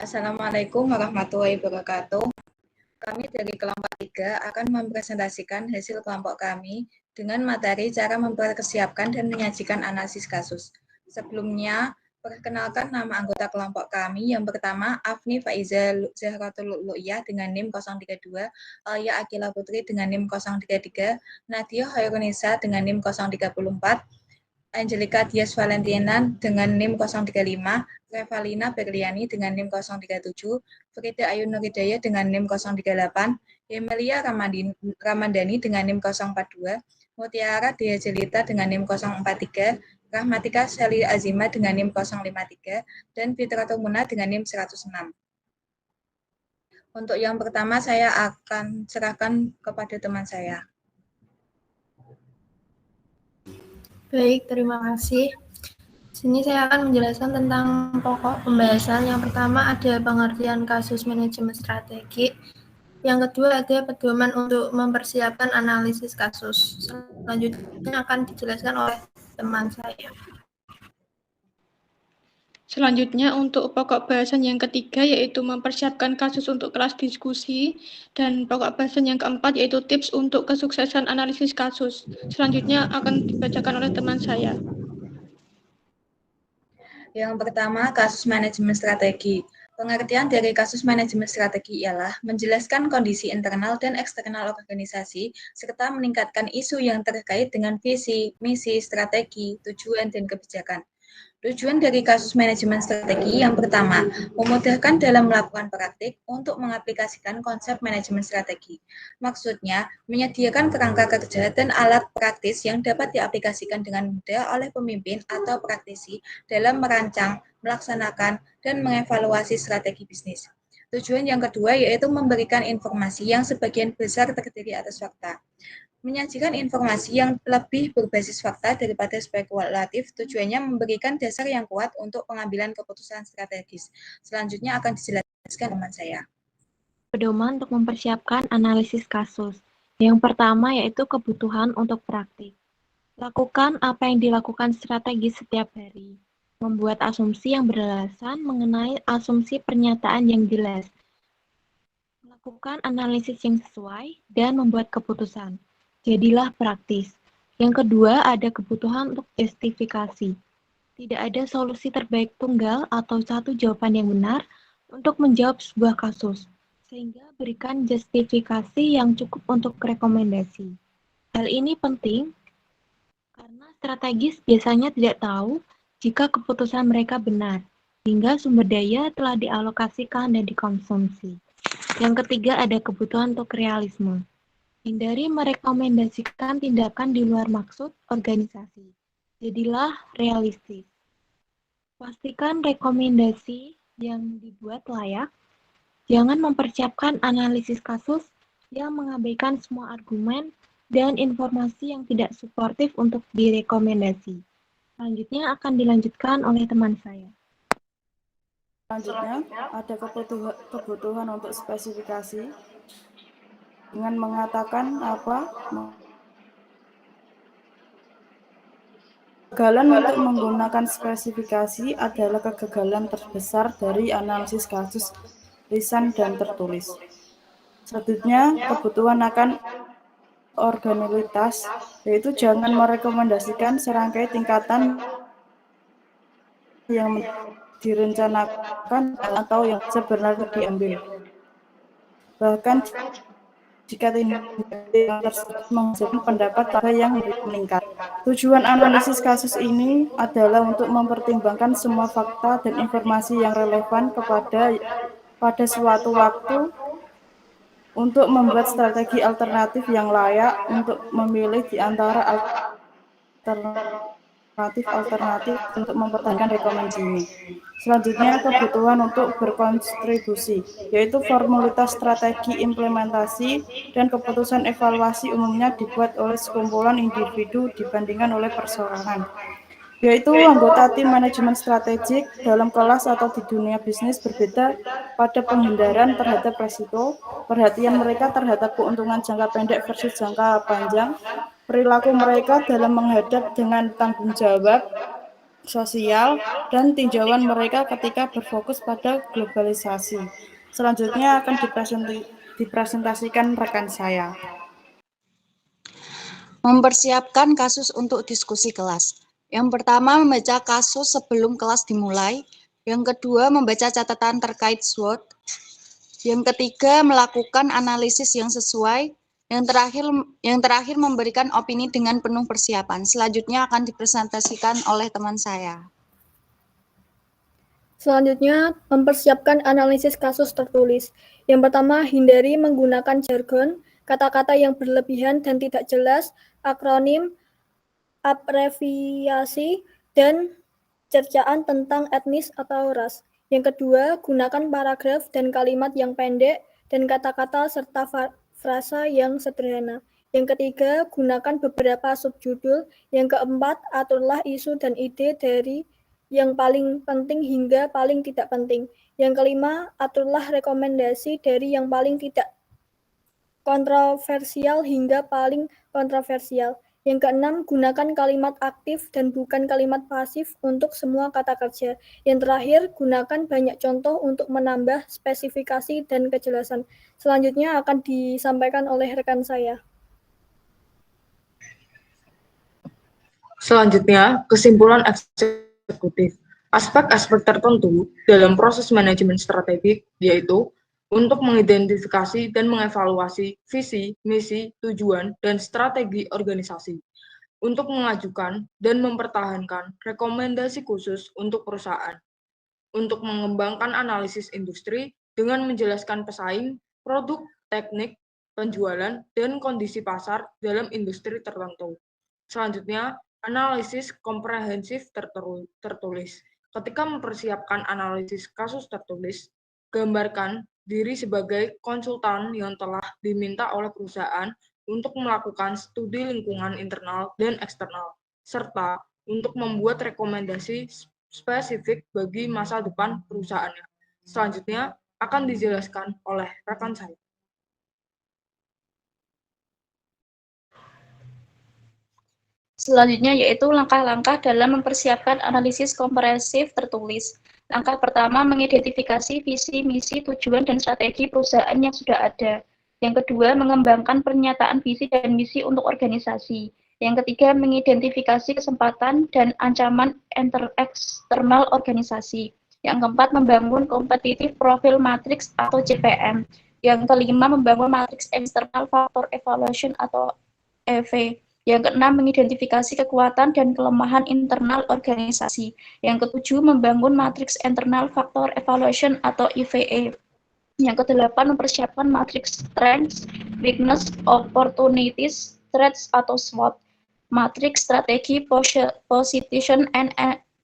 Assalamualaikum warahmatullahi wabarakatuh. Kami dari kelompok 3 akan mempresentasikan hasil kelompok kami dengan materi cara mempersiapkan dan menyajikan analisis kasus. Sebelumnya, perkenalkan nama anggota kelompok kami. Yang pertama, Afni Faiza Zahratul Lu'iyah dengan NIM 032, Alia Akila Putri dengan NIM 033, Nadia Hairunisa dengan NIM 034, Angelika Dias Valentina dengan NIM 035, Revalina Berliani dengan NIM 037, Frida Ayu Nuridaya dengan NIM 038, Emilia Ramadhani dengan NIM 042, Mutiara Dea Jelita dengan NIM 043, Rahmatika Shelly Azima dengan NIM 053, dan Fitratul Muna dengan NIM 106. Untuk yang pertama saya akan serahkan kepada teman saya. Baik, terima kasih. Sini saya akan menjelaskan tentang pokok pembahasan. Yang pertama ada pengertian kasus manajemen strategi. Yang kedua ada pedoman untuk mempersiapkan analisis kasus. Selanjutnya akan dijelaskan oleh teman saya. Selanjutnya untuk pokok bahasan yang ketiga yaitu mempersiapkan kasus untuk kelas diskusi, dan pokok bahasan yang keempat yaitu tips untuk kesuksesan analisis kasus. Selanjutnya akan dibacakan oleh teman saya. Yang pertama, kasus manajemen strategi. Pengertian dari kasus manajemen strategi ialah menjelaskan kondisi internal dan eksternal organisasi, serta meningkatkan isu yang terkait dengan visi, misi, strategi, tujuan, dan kebijakan. Tujuan dari kasus manajemen strategi yang pertama, memudahkan dalam melakukan praktik untuk mengaplikasikan konsep manajemen strategi. Maksudnya, menyediakan kerangka kerja dan alat praktis yang dapat diaplikasikan dengan mudah oleh pemimpin atau praktisi dalam merancang, melaksanakan, dan mengevaluasi strategi bisnis. Tujuan yang kedua yaitu memberikan informasi yang sebagian besar terdiri atas fakta. Menyajikan informasi yang lebih berbasis fakta daripada spekulatif, tujuannya memberikan dasar yang kuat untuk pengambilan keputusan strategis. Selanjutnya akan dijelaskan teman saya. Pedoman untuk mempersiapkan analisis kasus. Yang pertama yaitu kebutuhan untuk praktik. Lakukan apa yang dilakukan strategi setiap hari. Membuat asumsi yang beralasan mengenai asumsi pernyataan yang jelas. Melakukan analisis yang sesuai dan membuat keputusan. Jadilah praktis. Yang kedua ada kebutuhan untuk justifikasi. Tidak ada solusi terbaik tunggal atau satu jawaban yang benar untuk menjawab sebuah kasus, sehingga berikan justifikasi yang cukup untuk rekomendasi. Hal ini penting karena strategis biasanya tidak tahu jika keputusan mereka benar, hingga sumber daya telah dialokasikan dan dikonsumsi. Yang ketiga ada kebutuhan untuk realisme. Hindari merekomendasikan tindakan di luar maksud organisasi. Jadilah realistis. Pastikan rekomendasi yang dibuat layak. Jangan mempersiapkan analisis kasus yang mengabaikan semua argumen dan informasi yang tidak suportif untuk direkomendasi. Selanjutnya akan dilanjutkan oleh teman saya. Selanjutnya ada kebutuhan untuk spesifikasi dengan mengatakan apa kegagalan untuk menggunakan spesifikasi adalah kegagalan terbesar dari analisis kasus lisan dan tertulis. Selanjutnya, kebutuhan akan originalitas, yaitu jangan merekomendasikan serangkai tingkatan yang direncanakan atau yang sebenarnya diambil. Bahkan jika tindakan tersebut menghasilkan pendapat yang meningkat. Tujuan analisis kasus ini adalah untuk mempertimbangkan semua fakta dan informasi yang relevan pada suatu waktu untuk membuat strategi alternatif yang layak untuk memilih di antara alternatif untuk mempertahankan rekomendasi ini. Selanjutnya, kebutuhan untuk berkontribusi, yaitu formalitas strategi implementasi dan keputusan evaluasi umumnya dibuat oleh sekumpulan individu dibandingkan oleh perseorangan, yaitu anggota tim manajemen strategik dalam kelas atau di dunia bisnis berbeda pada penghindaran terhadap risiko, perhatian mereka terhadap keuntungan jangka pendek versus jangka panjang, perilaku mereka dalam menghadap dengan tanggung jawab, sosial, dan tinjauan mereka ketika berfokus pada globalisasi. Selanjutnya akan dipresentasikan rekan saya. Mempersiapkan kasus untuk diskusi kelas. Yang pertama, membaca kasus sebelum kelas dimulai. Yang kedua, membaca catatan terkait SWOT. Yang ketiga, melakukan analisis yang sesuai. Yang terakhir memberikan opini dengan penuh persiapan. Selanjutnya akan dipresentasikan oleh teman saya. Selanjutnya, mempersiapkan analisis kasus tertulis. Yang pertama, hindari menggunakan jargon, kata-kata yang berlebihan dan tidak jelas, akronim, abreviasi, dan cercaan tentang etnis atau ras. Yang kedua, gunakan paragraf dan kalimat yang pendek dan kata-kata serta frasa yang sederhana. Yang ketiga, gunakan beberapa subjudul. Yang keempat, aturlah isu dan ide dari yang paling penting hingga paling tidak penting. Yang kelima, aturlah rekomendasi dari yang paling tidak kontroversial hingga paling kontroversial. Yang keenam, gunakan kalimat aktif dan bukan kalimat pasif untuk semua kata kerja. Yang terakhir, gunakan banyak contoh untuk menambah spesifikasi dan kejelasan. Selanjutnya akan disampaikan oleh rekan saya. Selanjutnya, kesimpulan eksekutif. Aspek-aspek tertentu dalam proses manajemen strategik yaitu untuk mengidentifikasi dan mengevaluasi visi, misi, tujuan, dan strategi organisasi, untuk mengajukan dan mempertahankan rekomendasi khusus untuk perusahaan, untuk mengembangkan analisis industri dengan menjelaskan pesaing, produk, teknik, penjualan, dan kondisi pasar dalam industri tertentu. Selanjutnya, analisis komprehensif tertulis. Ketika mempersiapkan analisis kasus tertulis, gambarkan diri sebagai konsultan yang telah diminta oleh perusahaan untuk melakukan studi lingkungan internal dan eksternal, serta untuk membuat rekomendasi spesifik bagi masa depan perusahaannya. Selanjutnya akan dijelaskan oleh rekan saya. Selanjutnya yaitu langkah-langkah dalam mempersiapkan analisis komprehensif tertulis. Langkah pertama, mengidentifikasi visi, misi, tujuan, dan strategi perusahaan yang sudah ada. Yang kedua, mengembangkan pernyataan visi dan misi untuk organisasi. Yang ketiga, mengidentifikasi kesempatan dan ancaman eksternal organisasi. Yang keempat, membangun competitive profile matrix atau CPM. Yang kelima, membangun matriks external factor evaluation atau EV. Yang keenam, mengidentifikasi kekuatan dan kelemahan internal organisasi. Yang ketujuh, membangun matriks internal factor evaluation atau IVE. Yang kedelapan, mempersiapkan matriks strengths, weakness, opportunities, threats atau SWOT. Matriks strategi position and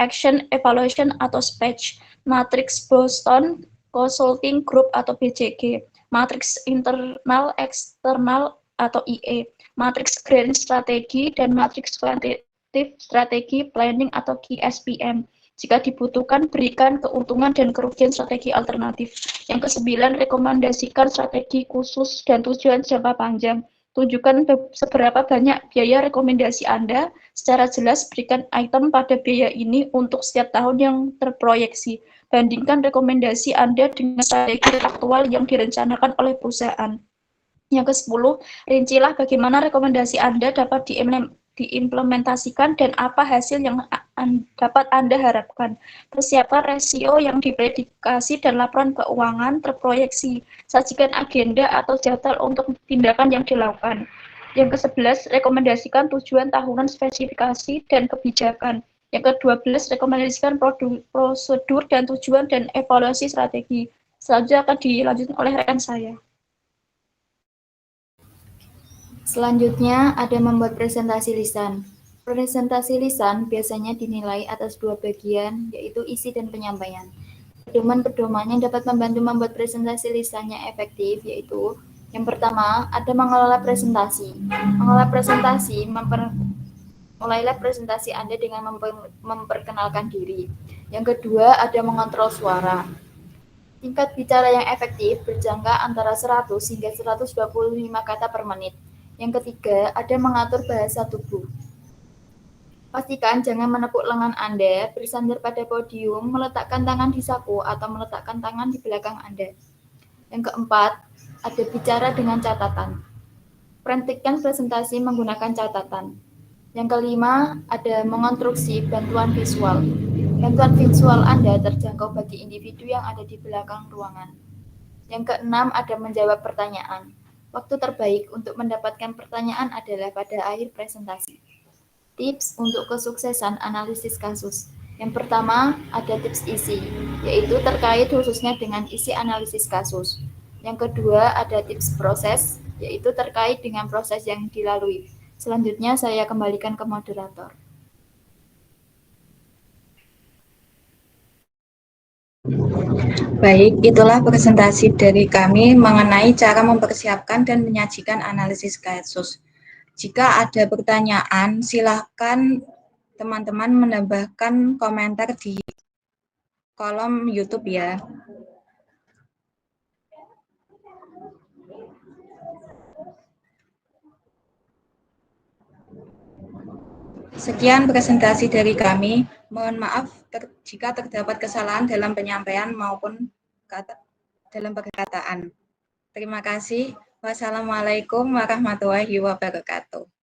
action evaluation atau SPATch. Matriks Boston Consulting Group atau BCG. Matriks internal eksternal atau IE. Matriks Grand Strategi, dan matriks Quantitative Strategi Planning atau QSPM. Jika dibutuhkan, berikan keuntungan dan kerugian strategi alternatif. Yang kesembilan, rekomendasikan strategi khusus dan tujuan jangka panjang. Tunjukkan seberapa banyak biaya rekomendasi Anda. Secara jelas, berikan item pada biaya ini untuk setiap tahun yang terproyeksi. Bandingkan rekomendasi Anda dengan strategi aktual yang direncanakan oleh perusahaan. Yang ke-10, rincilah bagaimana rekomendasi Anda dapat diimplementasikan dan apa hasil yang dapat Anda harapkan. Persiapkan rasio yang diprediksi dan laporan keuangan terproyeksi. Sajikan agenda atau jadwal untuk tindakan yang dilakukan. Yang ke-11, rekomendasikan tujuan tahunan, spesifikasi, dan kebijakan. Yang ke-12, rekomendasikan prosedur dan tujuan dan evaluasi strategi. Selanjutnya akan dilanjutkan oleh rekan saya. Selanjutnya ada membuat presentasi lisan. Presentasi lisan biasanya dinilai atas dua bagian, yaitu isi dan penyampaian. Pedoman-pedoman yang dapat membantu membuat presentasi lisannya efektif, yaitu yang pertama, ada mengelola presentasi. Mengelola presentasi, mulailah presentasi Anda dengan memperkenalkan diri. Yang kedua, ada mengontrol suara. Tingkat bicara yang efektif berjangka antara 100 hingga 125 kata per menit. Yang ketiga, ada mengatur bahasa tubuh. Pastikan jangan menepuk lengan Anda, bersandar pada podium, meletakkan tangan di saku, atau meletakkan tangan di belakang Anda. Yang keempat, ada bicara dengan catatan. Praktikkan presentasi menggunakan catatan. Yang kelima, ada mengonstruksi bantuan visual. Bantuan visual Anda terjangkau bagi individu yang ada di belakang ruangan. Yang keenam, ada menjawab pertanyaan. Waktu terbaik untuk mendapatkan pertanyaan adalah pada akhir presentasi. Tips untuk kesuksesan analisis kasus. Yang pertama, ada tips isi, yaitu terkait khususnya dengan isi analisis kasus. Yang kedua, ada tips proses, yaitu terkait dengan proses yang dilalui. Selanjutnya, saya kembalikan ke moderator. Baik, itulah presentasi dari kami mengenai cara mempersiapkan dan menyajikan analisis kasus. Jika ada pertanyaan, silakan teman-teman menambahkan komentar di kolom YouTube ya. Sekian presentasi dari kami. Mohon maaf jika terdapat kesalahan dalam penyampaian maupun dalam perkataan. Terima kasih. Wassalamualaikum warahmatullahi wabarakatuh.